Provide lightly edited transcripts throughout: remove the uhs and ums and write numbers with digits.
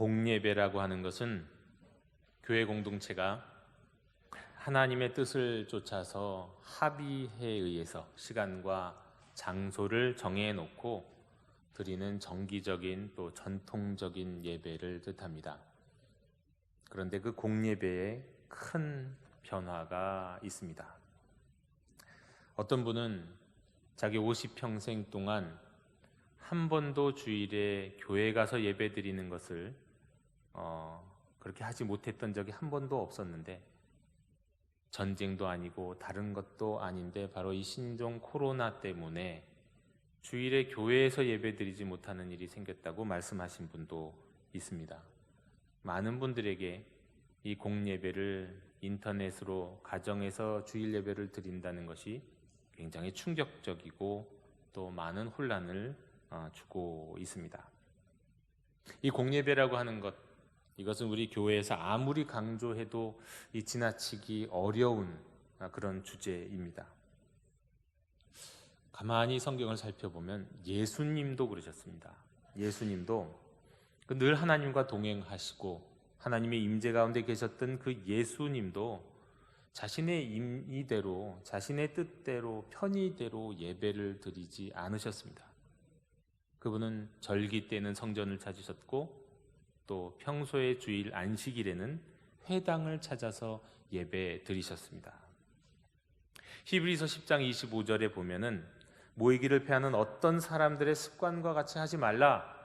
공예배라고 하는 것은 교회 공동체가 하나님의 뜻을 쫓아서 합의에 의해서 시간과 장소를 정해놓고 드리는 정기적인 또 전통적인 예배를 뜻합니다. 그런데 그 공예배에 큰 변화가 있습니다. 어떤 분은 자기 50평생 동안 한 번도 주일에 교회 가서 예배 드리는 것을 그렇게 하지 못했던 적이 한 번도 없었는데, 전쟁도 아니고 다른 것도 아닌데 바로 이 신종 코로나 때문에 주일에 교회에서 예배 드리지 못하는 일이 생겼다고 말씀하신 분도 있습니다. 많은 분들에게 이 공예배를 인터넷으로 가정에서 주일 예배를 드린다는 것이 굉장히 충격적이고 또 많은 혼란을 주고 있습니다. 이 공예배라고 하는 것, 이것은 우리 교회에서 아무리 강조해도 이 지나치기 어려운 그런 주제입니다. 가만히 성경을 살펴보면 예수님도 그러셨습니다. 예수님도 늘 하나님과 동행하시고 하나님의 임재 가운데 계셨던 그 예수님도 자신의 임의대로, 자신의 뜻대로, 편의대로 예배를 드리지 않으셨습니다. 그분은 절기 때는 성전을 찾으셨고 또 평소의 주일 안식일에는 회당을 찾아서 예배 드리셨습니다. 히브리서 10장 25절에 보면은 모이기를 패하는 어떤 사람들의 습관과 같이 하지 말라,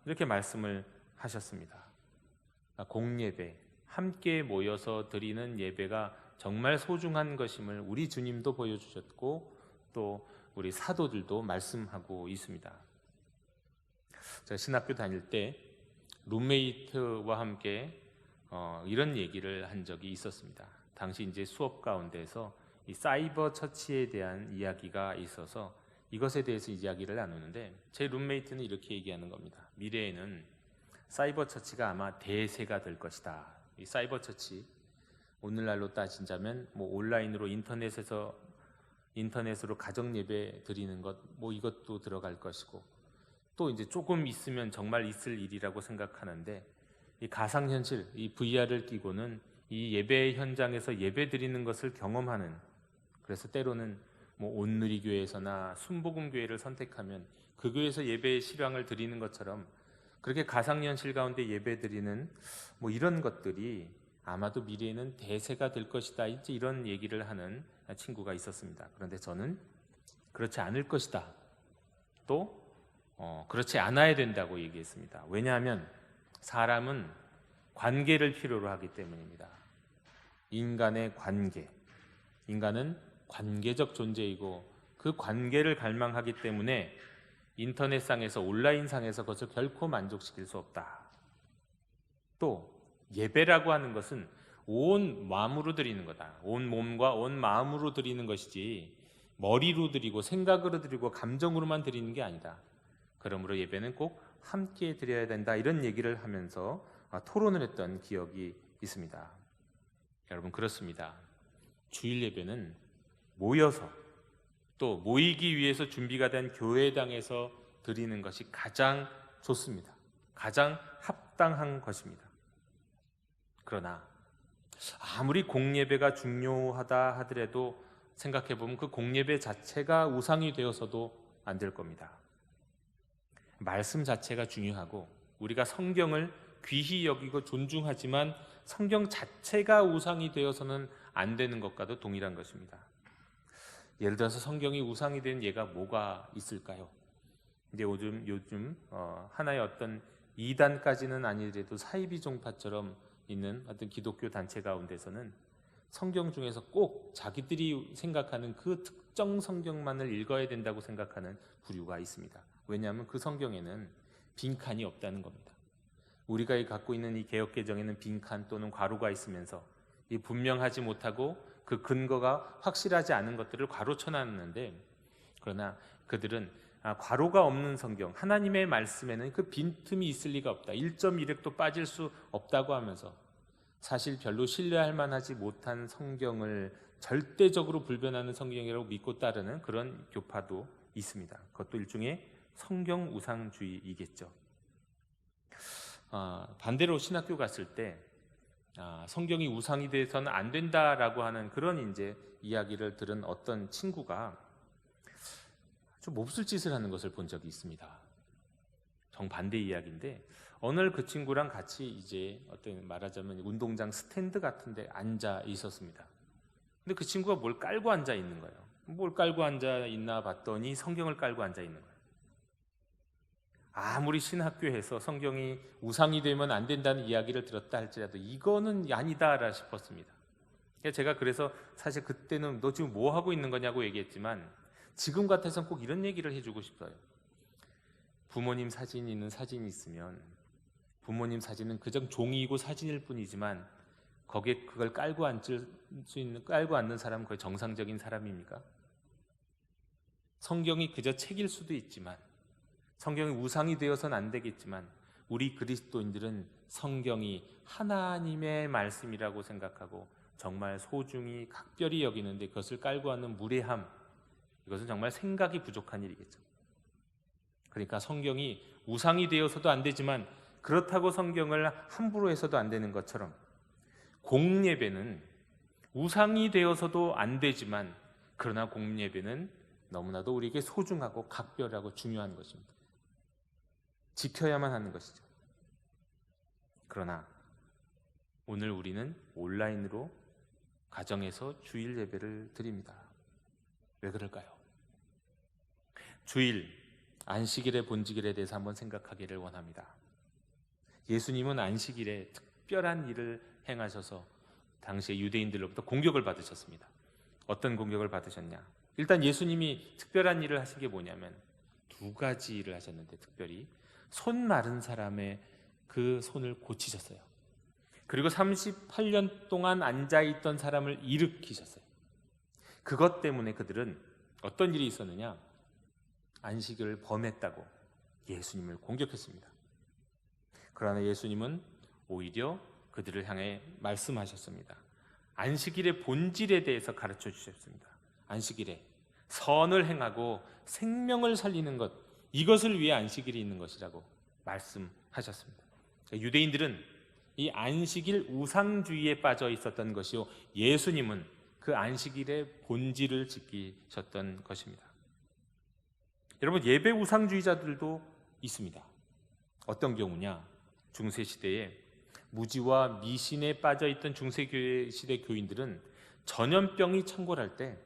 이렇게 말씀을 하셨습니다. 공예배, 함께 모여서 드리는 예배가 정말 소중한 것임을 우리 주님도 보여주셨고 또 우리 사도들도 말씀하고 있습니다. 제가 신학교 다닐 때 룸메이트와 함께 이런 얘기를 한 적이 있었습니다. 당시 이제 수업 가운데서 이 사이버 처치에 대한 이야기가 있어서 이것에 대해서 이야기를 나누는데, 제 룸메이트는 이렇게 얘기하는 겁니다. 미래에는 사이버 처치가 아마 대세가 될 것이다. 이 사이버 처치, 오늘날로 따지자면 온라인으로 인터넷으로 가정 예배 드리는 것, 이것도 들어갈 것이고, 또 이제 조금 있으면 정말 있을 일이라고 생각하는데, 이 가상현실, 이 VR을 끼고는 이 예배 현장에서 예배 드리는 것을 경험하는, 그래서 때로는 온누리교회에서나 순복음교회를 선택하면 그 교회에서 예배의 실황을 드리는 것처럼 그렇게 가상현실 가운데 예배 드리는 이런 것들이 아마도 미래에는 대세가 될 것이다, 이제 이런 얘기를 하는 친구가 있었습니다. 그런데 저는 그렇지 않을 것이다, 또 그렇지 않아야 된다고 얘기했습니다. 왜냐하면 사람은 관계를 필요로 하기 때문입니다. 인간의 관계, 인간은 관계적 존재이고 그 관계를 갈망하기 때문에 인터넷상에서, 온라인상에서 그것을 결코 만족시킬 수 없다. 또 예배라고 하는 것은 온 마음으로 드리는 거다. 온 몸과 온 마음으로 드리는 것이지 머리로 드리고 생각으로 드리고 감정으로만 드리는 게 아니다. 그러므로 예배는 꼭 함께 드려야 된다, 이런 얘기를 하면서 토론을 했던 기억이 있습니다. 여러분, 그렇습니다. 주일 예배는 모여서 또 모이기 위해서 준비가 된 교회당에서 드리는 것이 가장 좋습니다. 가장 합당한 것입니다. 그러나 아무리 공예배가 중요하다 하더라도 생각해보면 그 공예배 자체가 우상이 되어서도 안 될 겁니다. 말씀 자체가 중요하고 우리가 성경을 귀히 여기고 존중하지만 성경 자체가 우상이 되어서는 안 되는 것과도 동일한 것입니다. 예를 들어서 성경이 우상이 된 예가 뭐가 있을까요? 근데 요즘 하나의 어떤 이단까지는 아니더라도 사이비 종파처럼 있는 어떤 기독교 단체 가운데서는 성경 중에서 꼭 자기들이 생각하는 그 특정 성경만을 읽어야 된다고 생각하는 부류가 있습니다. 왜냐하면 그 성경에는 빈칸이 없다는 겁니다. 우리가 갖고 있는 이 개역개정에는 빈칸 또는 괄호가 있으면서 이 분명하지 못하고 그 근거가 확실하지 않은 것들을 괄호 쳐놨는데, 그러나 그들은 괄호가 없는 성경, 하나님의 말씀에는 그 빈틈이 있을 리가 없다, 1.1획도 빠질 수 없다고 하면서 사실 별로 신뢰할 만하지 못한 성경을 절대적으로 불변하는 성경이라고 믿고 따르는 그런 교파도 있습니다. 그것도 일종의 성경 우상주의이겠죠. 반대로 신학교 갔을 때 성경이 우상이 돼서는 안 된다라고 하는 그런 이제 이야기를 들은 어떤 친구가 좀 몹쓸 짓을 하는 것을 본 적이 있습니다. 정반대 이야기인데 어느 날 그 친구랑 같이 이제 어떤 말하자면 운동장 스탠드 같은 데 앉아 있었습니다. 근데 그 친구가 뭘 깔고 앉아 있는 거예요. 뭘 깔고 앉아 있나 봤더니 성경을 깔고 앉아 있는 거예요. 아무리 신학교에서 성경이 우상이 되면 안 된다는 이야기를 들었다 할지라도 이거는 아니다라 싶었습니다. 제가 그래서 사실 그때는 너 지금 뭐 하고 있는 거냐고 얘기했지만 지금 같아서는 꼭 이런 얘기를 해주고 싶어요. 부모님 사진이 있는 사진이 있으면 부모님 사진은 그저 종이이고 사진일 뿐이지만 거기에 그걸 깔고 앉는 사람은 거의 정상적인 사람입니까? 성경이 그저 책일 수도 있지만 성경이 우상이 되어서는 안 되겠지만 우리 그리스도인들은 성경이 하나님의 말씀이라고 생각하고 정말 소중히 각별히 여기는데 그것을 깔고 앉는 무례함, 이것은 정말 생각이 부족한 일이겠죠. 그러니까 성경이 우상이 되어서도 안 되지만 그렇다고 성경을 함부로 해서도 안 되는 것처럼 공예배는 우상이 되어서도 안 되지만 그러나 공예배는 너무나도 우리에게 소중하고 각별하고 중요한 것입니다. 지켜야만 하는 것이죠. 그러나 오늘 우리는 온라인으로 가정에서 주일 예배를 드립니다. 왜 그럴까요? 주일, 안식일의 본질에 대해서 한번 생각하기를 원합니다. 예수님은 안식일에 특별한 일을 행하셔서 당시에 유대인들로부터 공격을 받으셨습니다. 어떤 공격을 받으셨냐? 일단 예수님이 특별한 일을 하신 게 뭐냐면 두 가지 일을 하셨는데 특별히 손 마른 사람의 그 손을 고치셨어요. 그리고 38년 동안 앉아있던 사람을 일으키셨어요. 그것 때문에 그들은 어떤 일이 있었느냐? 안식일을 범했다고 예수님을 공격했습니다. 그러나 예수님은 오히려 그들을 향해 말씀하셨습니다. 안식일의 본질에 대해서 가르쳐 주셨습니다. 안식일에 선을 행하고 생명을 살리는 것, 이것을 위해 안식일이 있는 것이라고 말씀하셨습니다. 유대인들은 이 안식일 우상주의에 빠져 있었던 것이요, 예수님은 그 안식일의 본질을 지키셨던 것입니다. 여러분, 예배 우상주의자들도 있습니다. 어떤 경우냐? 중세시대에 무지와 미신에 빠져있던 중세시대 교인들은 전염병이 창궐할 때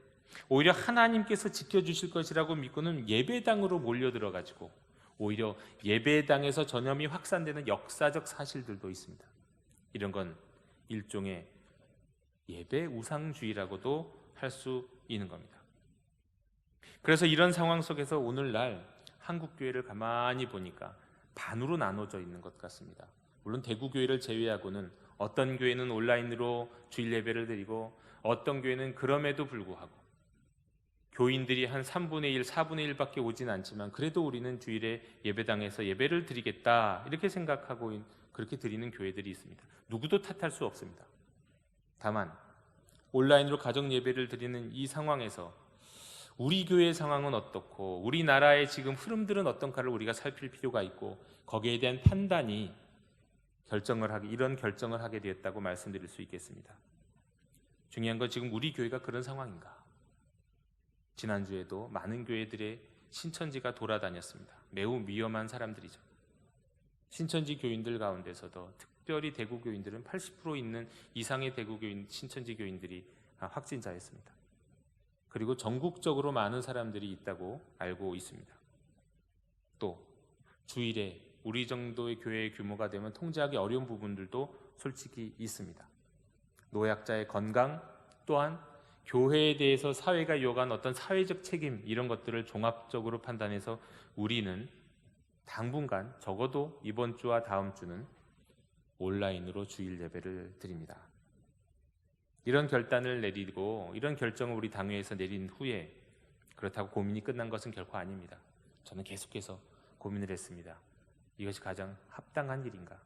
오히려 하나님께서 지켜주실 것이라고 믿고는 예배당으로 몰려들어가지고 오히려 예배당에서 전염이 확산되는 역사적 사실들도 있습니다. 이런 건 일종의 예배 우상주의라고도 할 수 있는 겁니다. 그래서 이런 상황 속에서 오늘날 한국교회를 가만히 보니까 반으로 나눠져 있는 것 같습니다. 물론 대구교회를 제외하고는 어떤 교회는 온라인으로 주일 예배를 드리고 어떤 교회는 그럼에도 불구하고 교인들이 한 3분의 1, 4분의 1밖에 오진 않지만 그래도 우리는 주일에 예배당에서 예배를 드리겠다 이렇게 생각하고 그렇게 드리는 교회들이 있습니다. 누구도 탓할 수 없습니다. 다만 온라인으로 가정 예배를 드리는 이 상황에서 우리 교회의 상황은 어떻고 우리나라의 지금 흐름들은 어떤가를 우리가 살필 필요가 있고 거기에 대한 판단이 이런 결정을 하게 되었다고 말씀드릴 수 있겠습니다. 중요한 건 지금 우리 교회가 그런 상황인가? 지난주에도 많은 교회들의 신천지가 돌아다녔습니다. 매우 위험한 사람들이죠. 신천지 교인들 가운데서도 특별히 대구 교인들은 80% 있는 이상의 대구 교인, 신천지 교인들이 확진자였습니다. 그리고 전국적으로 많은 사람들이 있다고 알고 있습니다. 또 주일에 우리 정도의 교회의 규모가 되면 통제하기 어려운 부분들도 솔직히 있습니다. 노약자의 건강 또한 교회에 대해서 사회가 요구한 어떤 사회적 책임 이런 것들을 종합적으로 판단해서 우리는 당분간 적어도 이번 주와 다음 주는 온라인으로 주일 예배를 드립니다. 이런 결단을 내리고 이런 결정을 우리 당회에서 내린 후에 그렇다고 고민이 끝난 것은 결코 아닙니다. 저는 계속해서 고민을 했습니다. 이것이 가장 합당한 일인가?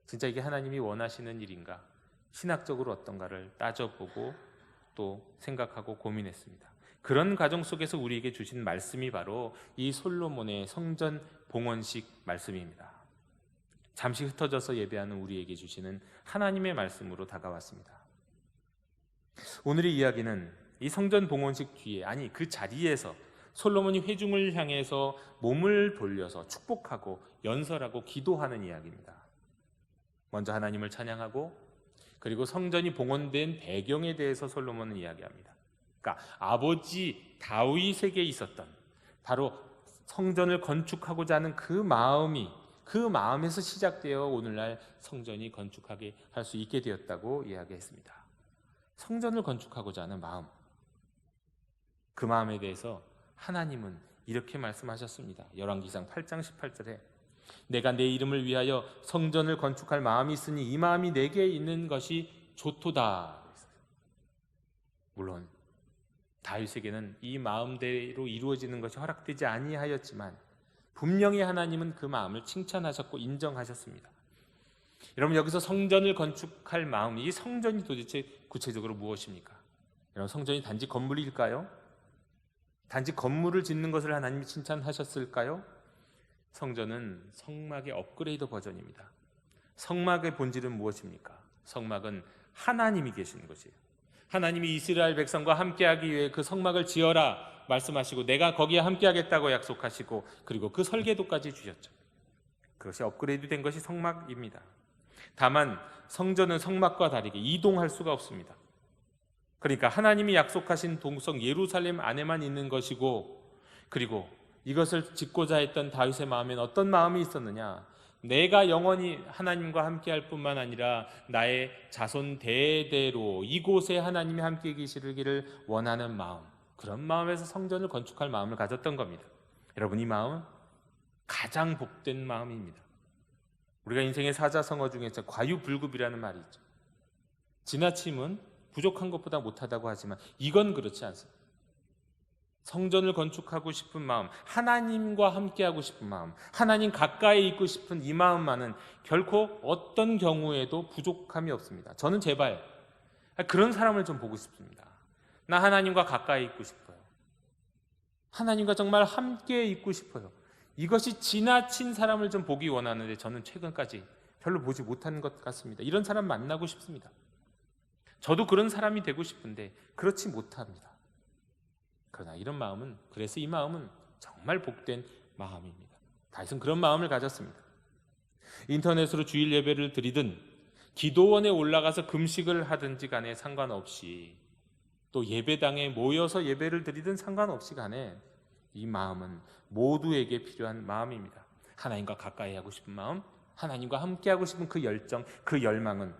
진짜 이게 하나님이 원하시는 일인가? 신학적으로 어떤가를 따져보고 또 생각하고 고민했습니다. 그런 과정 속에서 우리에게 주신 말씀이 바로 이 솔로몬의 성전 봉헌식 말씀입니다. 잠시 흩어져서 예배하는 우리에게 주시는 하나님의 말씀으로 다가왔습니다. 오늘의 이야기는 이 성전 봉헌식 뒤에, 아니 그 자리에서 솔로몬이 회중을 향해서 몸을 돌려서 축복하고 연설하고 기도하는 이야기입니다. 먼저 하나님을 찬양하고, 그리고 성전이 봉헌된 배경에 대해서 솔로몬은 이야기합니다. 그러니까 아버지 다윗에게 있었던 바로 성전을 건축하고자 하는 그 마음에서 시작되어 오늘날 성전이 건축하게 할 수 있게 되었다고 이야기했습니다. 성전을 건축하고자 하는 마음, 그 마음에 대해서 하나님은 이렇게 말씀하셨습니다. 열왕기상 8장 18절에 내가 내 이름을 위하여 성전을 건축할 마음이 있으니 이 마음이 내게 있는 것이 좋도다. 물론 다윗에게는 이 마음대로 이루어지는 것이 허락되지 아니하였지만 분명히 하나님은 그 마음을 칭찬하셨고 인정하셨습니다. 여러분, 여기서 성전을 건축할 마음, 이 성전이 도대체 구체적으로 무엇입니까? 여러분, 성전이 단지 건물일까요? 단지 건물을 짓는 것을 하나님이 칭찬하셨을까요? 성전은 성막의 업그레이드 버전입니다. 성막의 본질은 무엇입니까? 성막은 하나님이 계시는 것이에요. 하나님이 이스라엘 백성과 함께하기 위해 그 성막을 지어라 말씀하시고 내가 거기에 함께하겠다고 약속하시고, 그리고 그 설계도까지 주셨죠. 그것이 업그레이드 된 것이 성막입니다. 다만 성전은 성막과 다르게 이동할 수가 없습니다. 그러니까 하나님이 약속하신 동성 예루살렘 안에만 있는 것이고, 그리고 이것을 짓고자 했던 다윗의 마음에는 어떤 마음이 있었느냐? 내가 영원히 하나님과 함께할 뿐만 아니라 나의 자손 대대로 이곳에 하나님이 함께 계시기를 원하는 마음, 그런 마음에서 성전을 건축할 마음을 가졌던 겁니다. 여러분, 이 마음은 가장 복된 마음입니다. 우리가 인생의 사자성어 중에서 과유불급이라는 말이 있죠. 지나침은 부족한 것보다 못하다고 하지만 이건 그렇지 않습니다. 성전을 건축하고 싶은 마음, 하나님과 함께하고 싶은 마음, 하나님 가까이 있고 싶은 이 마음만은 결코 어떤 경우에도 부족함이 없습니다. 저는 제발 그런 사람을 좀 보고 싶습니다. 나 하나님과 가까이 있고 싶어요. 하나님과 정말 함께 있고 싶어요. 이것이 지나친 사람을 좀 보기 원하는데 저는 최근까지 별로 보지 못한 것 같습니다. 이런 사람 만나고 싶습니다. 저도 그런 사람이 되고 싶은데 그렇지 못합니다. 그러나 이런 마음은, 그래서 이 마음은 정말 복된 마음입니다. 다윗은 그런 마음을 가졌습니다. 인터넷으로 주일 예배를 드리든 기도원에 올라가서 금식을 하든지 간에 상관없이, 또 예배당에 모여서 예배를 드리든 상관없이 간에 이 마음은 모두에게 필요한 마음입니다. 하나님과 가까이 하고 싶은 마음, 하나님과 함께 하고 싶은 그 열정, 그 열망은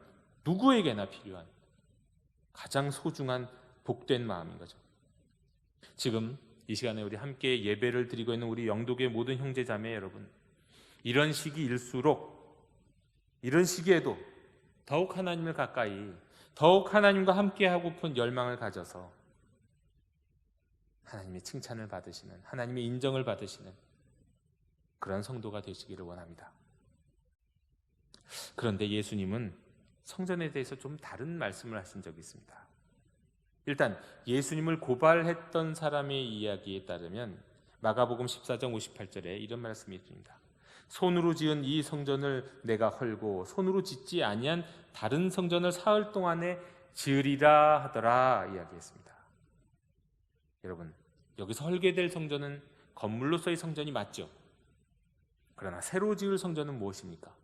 누구에게나 필요한 가장 소중한 복된 마음인 거죠. 지금 이 시간에 우리 함께 예배를 드리고 있는 우리 영도교의 모든 형제 자매 여러분, 이런 시기일수록, 이런 시기에도 더욱 하나님을 가까이, 더욱 하나님과 함께 하고픈 열망을 가져서 하나님의 칭찬을 받으시는, 하나님의 인정을 받으시는 그런 성도가 되시기를 원합니다. 그런데 예수님은 성전에 대해서 좀 다른 말씀을 하신 적이 있습니다. 일단 예수님을 고발했던 사람의 이야기에 따르면 마가복음 14장 58절에 이런 말씀이 있습니다. 손으로 지은 이 성전을 내가 헐고 손으로 짓지 아니한 다른 성전을 사흘 동안에 지으리라 하더라 이야기했습니다. 여러분, 여기서 헐게 될 성전은 건물로서의 성전이 맞죠. 그러나 새로 지을 성전은 무엇입니까?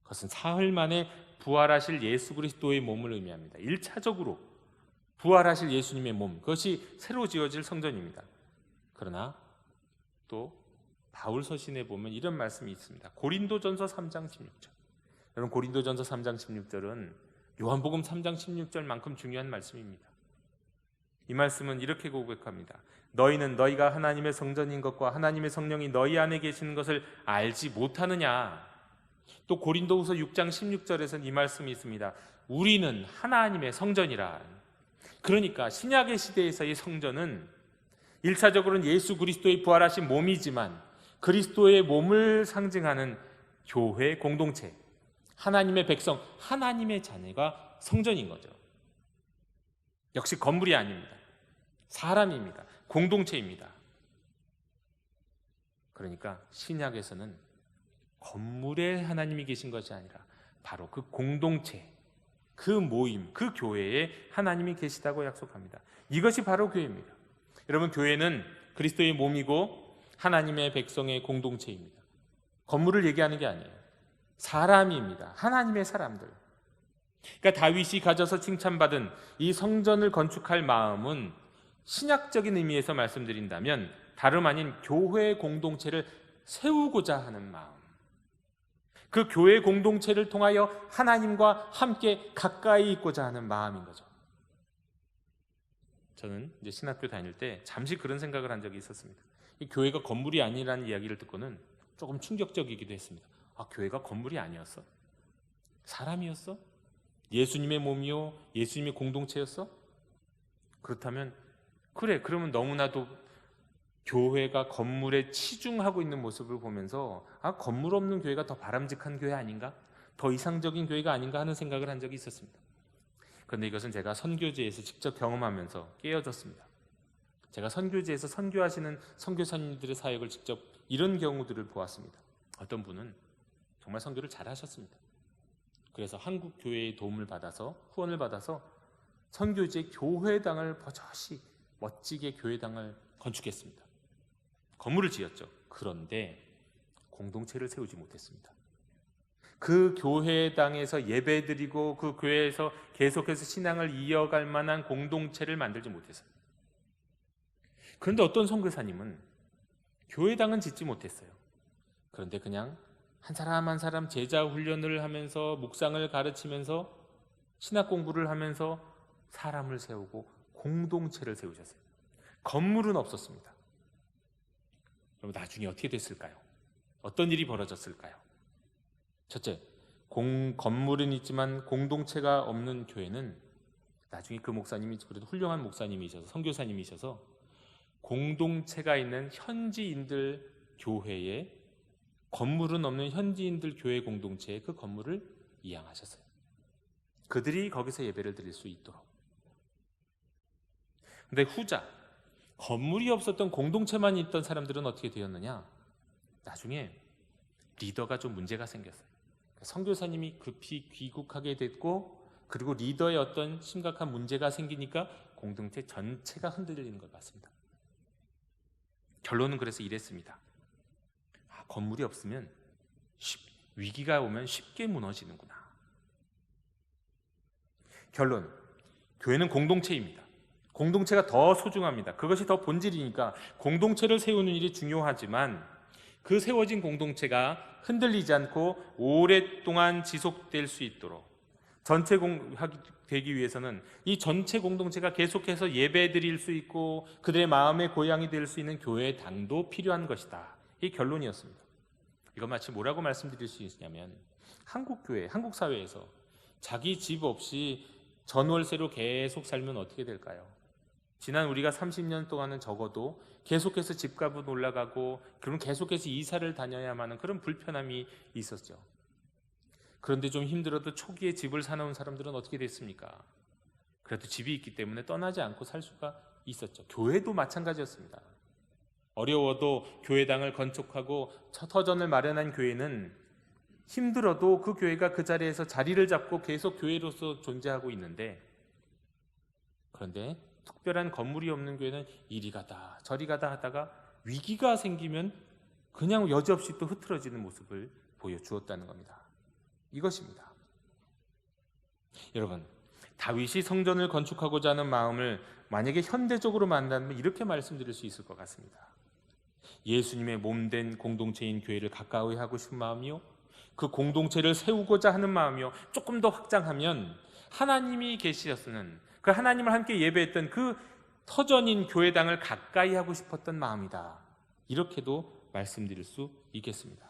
그것은 사흘 만에 부활하실 예수 그리스도의 몸을 의미합니다. 1차적으로 부활하실 예수님의 몸, 그것이 새로 지어질 성전입니다. 그러나 또 바울 서신에 보면 이런 말씀이 있습니다. 고린도전서 3장 16절. 여러분, 고린도전서 3장 16절은 요한복음 3장 16절만큼 중요한 말씀입니다. 이 말씀은 이렇게 고백합니다. 너희는 너희가 하나님의 성전인 것과 하나님의 성령이 너희 안에 계시는 것을 알지 못하느냐. 또 고린도후서 6장 16절에서는 이 말씀이 있습니다. 우리는 하나님의 성전이라. 그러니까 신약의 시대에서의 성전은 1차적으로는 예수 그리스도의 부활하신 몸이지만 그리스도의 몸을 상징하는 교회 공동체, 하나님의 백성, 하나님의 자녀가 성전인 거죠. 역시 건물이 아닙니다. 사람입니다. 공동체입니다. 그러니까 신약에서는 건물에 하나님이 계신 것이 아니라 바로 그 공동체, 그 모임, 그 교회에 하나님이 계시다고 약속합니다. 이것이 바로 교회입니다. 여러분, 교회는 그리스도의 몸이고 하나님의 백성의 공동체입니다. 건물을 얘기하는 게 아니에요. 사람입니다. 하나님의 사람들. 그러니까 다윗이 가져서 칭찬받은 이 성전을 건축할 마음은 신약적인 의미에서 말씀드린다면 다름 아닌 교회 공동체를 세우고자 하는 마음, 그 교회 공동체를 통하여 하나님과 함께 가까이 있고자 하는 마음인 거죠. 저는 이제 신학교 다닐 때 잠시 그런 생각을 한 적이 있었습니다. 이 교회가 건물이 아니라는 이야기를 듣고는 조금 충격적이기도 했습니다. 아, 교회가 건물이 아니었어? 사람이었어? 예수님의 몸이요? 예수님의 공동체였어? 그렇다면 그래, 그러면 너무나도 교회가 건물에 치중하고 있는 모습을 보면서 아, 건물 없는 교회가 더 바람직한 교회 아닌가? 더 이상적인 교회가 아닌가 하는 생각을 한 적이 있었습니다. 그런데 이것은 제가 선교지에서 직접 경험하면서 깨어졌습니다. 제가 선교지에서 선교하시는 선교사님들의 사역을 직접 이런 경우들을 보았습니다. 어떤 분은 정말 선교를 잘 하셨습니다. 그래서 한국 교회의 도움을 받아서, 후원을 받아서 선교지의 교회당을 버젓이 멋지게 교회당을 건축했습니다. 건물을 지었죠. 그런데 공동체를 세우지 못했습니다. 그 교회당에서 예배드리고 그 교회에서 계속해서 신앙을 이어갈 만한 공동체를 만들지 못했어요. 그런데 어떤 선교사님은 교회당은 짓지 못했어요. 그런데 그냥 한 사람 한 사람 제자 훈련을 하면서 묵상을 가르치면서 신학 공부를 하면서 사람을 세우고 공동체를 세우셨어요. 건물은 없었습니다. 그럼 나중에 어떻게 됐을까요? 어떤 일이 벌어졌을까요? 첫째, 건물은 있지만 공동체가 없는 교회는 나중에 그 목사님이 그래도 훌륭한 목사님이셔서 선교사님이셔서 공동체가 있는 현지인들 교회에 건물은 없는 현지인들 교회 공동체에 그 건물을 이양하셨어요. 그들이 거기서 예배를 드릴 수 있도록. 근데 후자, 건물이 없었던 공동체만 있던 사람들은 어떻게 되었느냐? 나중에 리더가 좀 문제가 생겼어요. 선교사님이 급히 귀국하게 됐고, 그리고 리더의 어떤 심각한 문제가 생기니까 공동체 전체가 흔들리는 것 같습니다. 결론은 그래서 이랬습니다. 건물이 없으면 위기가 오면 쉽게 무너지는구나. 결론, 교회는 공동체입니다. 공동체가 더 소중합니다. 그것이 더 본질이니까 공동체를 세우는 일이 중요하지만 그 세워진 공동체가 흔들리지 않고 오랫동안 지속될 수 있도록 되기 위해서는 이 전체 공동체가 계속해서 예배드릴 수 있고 그들의 마음의 고향이 될 수 있는 교회의 당도 필요한 것이다. 이 결론이었습니다. 이건 마치 뭐라고 말씀드릴 수 있냐면 한국 교회, 한국 사회에서 자기 집 없이 전월세로 계속 살면 어떻게 될까요? 지난 우리가 30년 동안은 적어도 계속해서 집값은 올라가고 그럼 계속해서 이사를 다녀야만 하는 그런 불편함이 있었죠. 그런데 좀 힘들어도 초기에 집을 사놓은 사람들은 어떻게 됐습니까? 그래도 집이 있기 때문에 떠나지 않고 살 수가 있었죠. 교회도 마찬가지였습니다. 어려워도 교회당을 건축하고 터전을 마련한 교회는 힘들어도 그 교회가 그 자리에서 자리를 잡고 계속 교회로서 존재하고 있는데, 그런데 특별한 건물이 없는 교회는 이리 가다 저리 가다 하다가 위기가 생기면 그냥 여지없이 또 흐트러지는 모습을 보여주었다는 겁니다. 이것입니다. 여러분, 다윗이 성전을 건축하고자 하는 마음을 만약에 현대적으로 만든다면 이렇게 말씀드릴 수 있을 것 같습니다. 예수님의 몸된 공동체인 교회를 가까이 하고 싶은 마음이요, 그 공동체를 세우고자 하는 마음이요, 조금 더 확장하면 하나님이 계시었으는 그 하나님을 함께 예배했던 그 터전인 교회당을 가까이 하고 싶었던 마음이다. 이렇게도 말씀드릴 수 있겠습니다.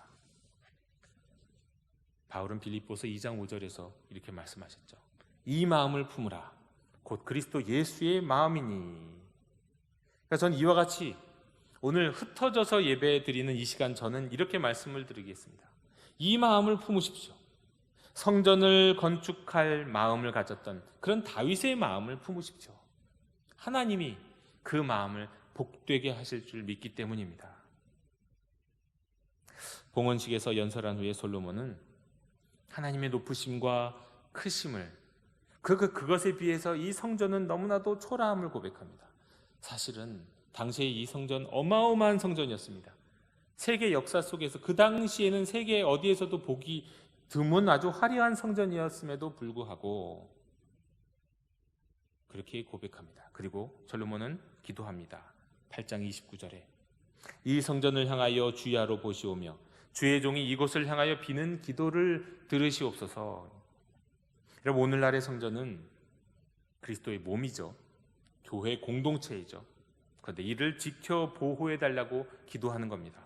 바울은 빌립보서 2장 5절에서 이렇게 말씀하셨죠. 이 마음을 품으라. 곧 그리스도 예수의 마음이니. 그러니까 저는 이와 같이 오늘 흩어져서 예배 드리는 이 시간 저는 이렇게 말씀을 드리겠습니다. 이 마음을 품으십시오. 성전을 건축할 마음을 가졌던 그런 다윗의 마음을 품으십시오. 하나님이 그 마음을 복되게 하실 줄 믿기 때문입니다. 봉헌식에서 연설한 후에 솔로몬은 하나님의 높으심과 크심을 그것에 비해서 이 성전은 너무나도 초라함을 고백합니다. 사실은 당시의 이 성전 어마어마한 성전이었습니다. 세계 역사 속에서 그 당시에는 세계 어디에서도 보기 드문 아주 화려한 성전이었음에도 불구하고 그렇게 고백합니다. 그리고 솔로몬은 기도합니다. 8장 29절에 이 성전을 향하여 주야로 보시오며 주의 종이 이곳을 향하여 비는 기도를 들으시옵소서. 여러분, 오늘날의 성전은 그리스도의 몸이죠. 교회 공동체이죠. 그런데 이를 지켜 보호해달라고 기도하는 겁니다.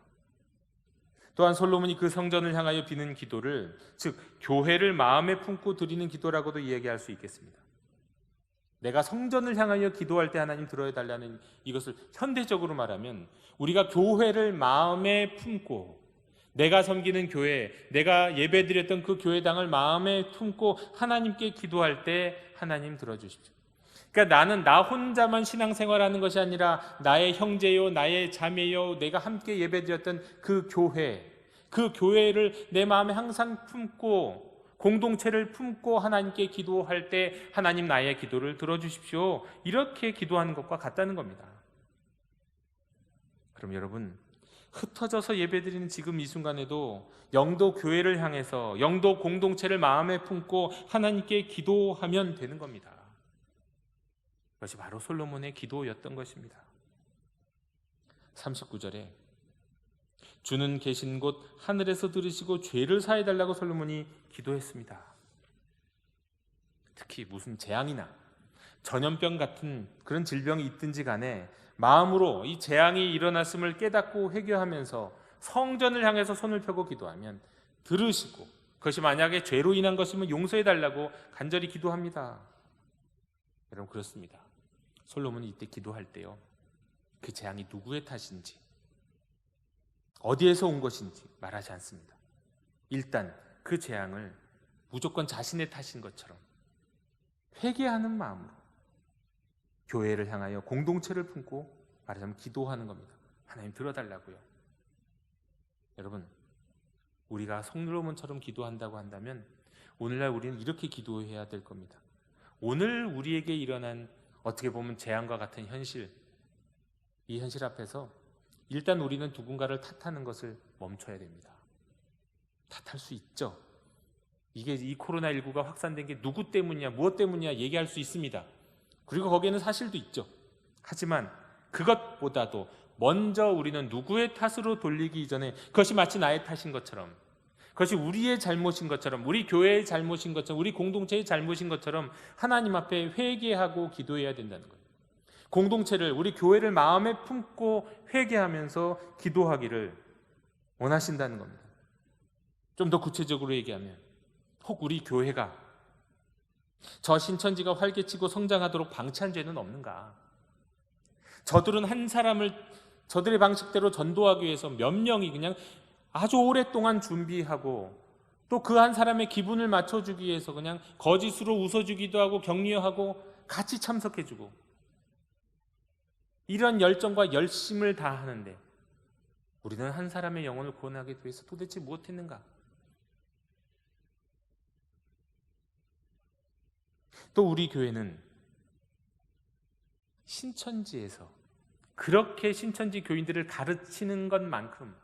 또한 솔로몬이 그 성전을 향하여 비는 기도를, 즉 교회를 마음에 품고 드리는 기도라고도 이야기할 수 있겠습니다. 내가 성전을 향하여 기도할 때 하나님 들어달라는, 이것을 현대적으로 말하면 우리가 교회를 마음에 품고, 내가 섬기는 교회, 내가 예배드렸던 그 교회당을 마음에 품고 하나님께 기도할 때 하나님 들어주십시오. 그러니까 나는 나 혼자만 신앙생활하는 것이 아니라 나의 형제요, 나의 자매요, 내가 함께 예배드렸던 그 교회를 내 마음에 항상 품고, 공동체를 품고 하나님께 기도할 때 하나님 나의 기도를 들어주십시오. 이렇게 기도하는 것과 같다는 겁니다. 그럼 여러분, 흩어져서 예배드리는 지금 이 순간에도 영도 교회를 향해서, 영도 공동체를 마음에 품고 하나님께 기도하면 되는 겁니다. 그것이 바로 솔로몬의 기도였던 것입니다. 39절에 주는 계신 곳 하늘에서 들으시고 죄를 사해달라고 솔로몬이 기도했습니다. 특히 무슨 재앙이나 전염병 같은 그런 질병이 있든지 간에 마음으로 이 재앙이 일어났음을 깨닫고 회개하면서 성전을 향해서 손을 펴고 기도하면 들으시고, 그것이 만약에 죄로 인한 것이면 용서해달라고 간절히 기도합니다. 여러분, 그렇습니다. 솔로몬이 이때 기도할 때요, 그 재앙이 누구의 탓인지, 어디에서 온 것인지 말하지 않습니다. 일단 그 재앙을 무조건 자신의 탓인 것처럼 회개하는 마음으로 교회를 향하여 공동체를 품고 말하자면 기도하는 겁니다. 하나님 들어달라고요. 여러분, 우리가 솔로몬처럼 기도한다고 한다면 오늘날 우리는 이렇게 기도해야 될 겁니다. 오늘 우리에게 일어난 어떻게 보면 재앙과 같은 현실, 이 현실 앞에서 일단 우리는 누군가를 탓하는 것을 멈춰야 됩니다. 탓할 수 있죠. 이게 이 코로나19가 확산된 게 누구 때문이냐, 무엇 때문이냐 얘기할 수 있습니다. 그리고 거기에는 사실도 있죠. 하지만 그것보다도 먼저 우리는 누구의 탓으로 돌리기 이전에 그것이 마치 나의 탓인 것처럼, 그것이 우리의 잘못인 것처럼, 우리 교회의 잘못인 것처럼, 우리 공동체의 잘못인 것처럼 하나님 앞에 회개하고 기도해야 된다는 거예요. 공동체를, 우리 교회를 마음에 품고 회개하면서 기도하기를 원하신다는 겁니다. 좀 더 구체적으로 얘기하면, 혹 우리 교회가 저 신천지가 활개치고 성장하도록 방치한 죄는 없는가? 저들은 한 사람을 저들의 방식대로 전도하기 위해서 몇 명이 그냥 아주 오랫동안 준비하고, 또 그 한 사람의 기분을 맞춰주기 위해서 그냥 거짓으로 웃어주기도 하고 격려하고 같이 참석해주고, 이런 열정과 열심을 다하는데 우리는 한 사람의 영혼을 구원하기 위해서 도대체 무엇했는가? 또 우리 교회는 신천지에서 그렇게 신천지 교인들을 가르치는 것만큼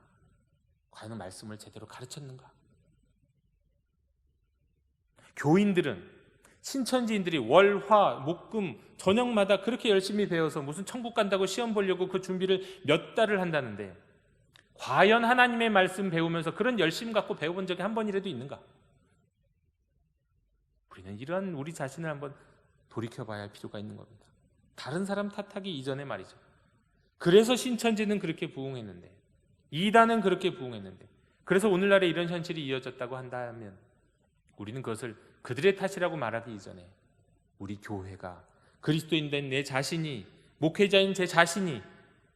과연 말씀을 제대로 가르쳤는가? 교인들은, 신천지인들이 월, 화, 목, 금 저녁마다 그렇게 열심히 배워서 무슨 천국 간다고 시험 보려고 그 준비를 몇 달을 한다는데, 과연 하나님의 말씀 배우면서 그런 열심 갖고 배워본 적이 한 번이라도 있는가? 우리는 이러한 우리 자신을 한번 돌이켜봐야 할 필요가 있는 겁니다. 다른 사람 탓하기 이전에 말이죠. 그래서 신천지는 그렇게 부흥했는데, 이단은 그렇게 부흥했는데, 그래서 오늘날에 이런 현실이 이어졌다고 한다면 우리는 그것을 그들의 탓이라고 말하기 이전에 우리 교회가, 그리스도인 된 내 자신이, 목회자인 제 자신이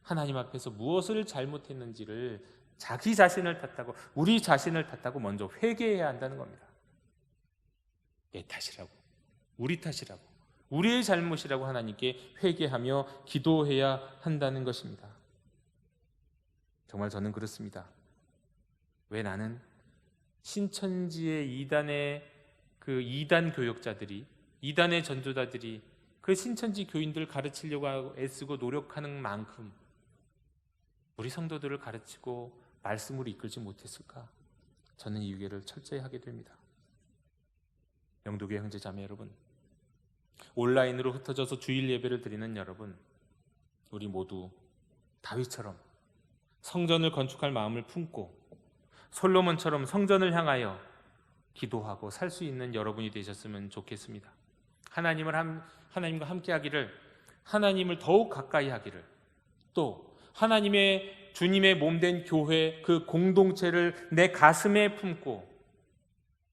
하나님 앞에서 무엇을 잘못했는지를 자기 자신을 탓하고, 우리 자신을 탓하고 먼저 회개해야 한다는 겁니다. 내 탓이라고, 우리 탓이라고, 우리의 잘못이라고 하나님께 회개하며 기도해야 한다는 것입니다. 정말 저는 그렇습니다. 왜 나는 신천지의 이단 교역자들이, 이단의 전도자들이 그 신천지 교인들 가르치려고 애쓰고 노력하는 만큼 우리 성도들을 가르치고 말씀으로 이끌지 못했을까? 저는 이 유계를 철저히 하게 됩니다. 영도교회 형제자매 여러분, 온라인으로 흩어져서 주일 예배를 드리는 여러분, 우리 모두 다윗처럼 성전을 건축할 마음을 품고 솔로몬처럼 성전을 향하여 기도하고 살 수 있는 여러분이 되셨으면 좋겠습니다. 하나님과 함께 하기를, 하나님을 더욱 가까이 하기를, 또 하나님의 주님의 몸된 교회 그 공동체를 내 가슴에 품고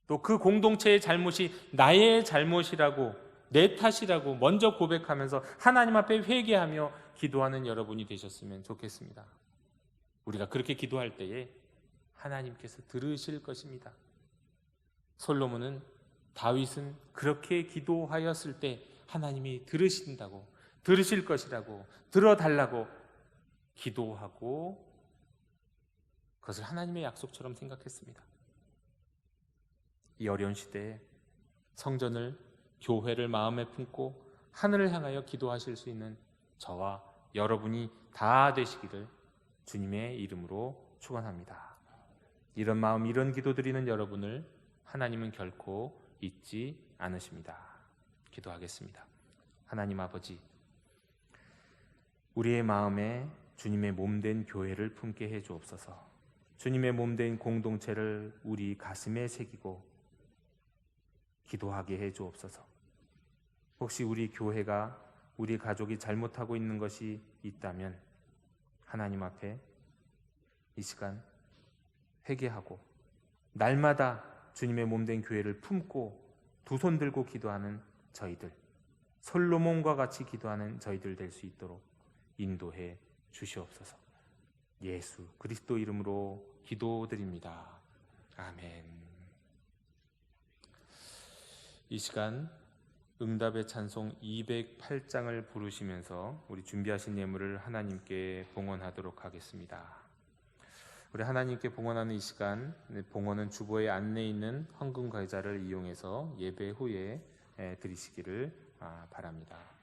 또 그 공동체의 잘못이 나의 잘못이라고, 내 탓이라고 먼저 고백하면서 하나님 앞에 회개하며 기도하는 여러분이 되셨으면 좋겠습니다. 우리가 그렇게 기도할 때에 하나님께서 들으실 것입니다. 솔로몬은, 다윗은 그렇게 기도하였을 때 하나님이 들으실 것이라고, 들어달라고 기도하고 그것을 하나님의 약속처럼 생각했습니다. 이 어려운 시대에 성전을, 교회를 마음에 품고 하늘을 향하여 기도하실 수 있는 저와 여러분이 다 되시기를 주님의 이름으로 축원합니다. 이런 마음, 이런 기도 드리는 여러분을 하나님은 결코 잊지 않으십니다. 기도하겠습니다. 하나님 아버지, 우리의 마음에 주님의 몸된 교회를 품게 해 주옵소서. 주님의 몸된 공동체를 우리 가슴에 새기고 기도하게 해 주옵소서. 혹시 우리 교회가, 우리 가족이 잘못하고 있는 것이 있다면 하나님 앞에 이 시간 회개하고 날마다 주님의 몸된 교회를 품고 두 손 들고 기도하는 저희들, 솔로몬과 같이 기도하는 저희들 될 수 있도록 인도해 주시옵소서. 예수 그리스도 이름으로 기도드립니다. 아멘. 이 시간 응답의 찬송 208장을 부르시면서 우리 준비하신 예물을 하나님께 봉헌하도록 하겠습니다. 우리 하나님께 봉헌하는 이 시간, 봉헌은 주보의 안내에 있는 헌금 계좌를 이용해서 예배 후에 드리시기를 바랍니다.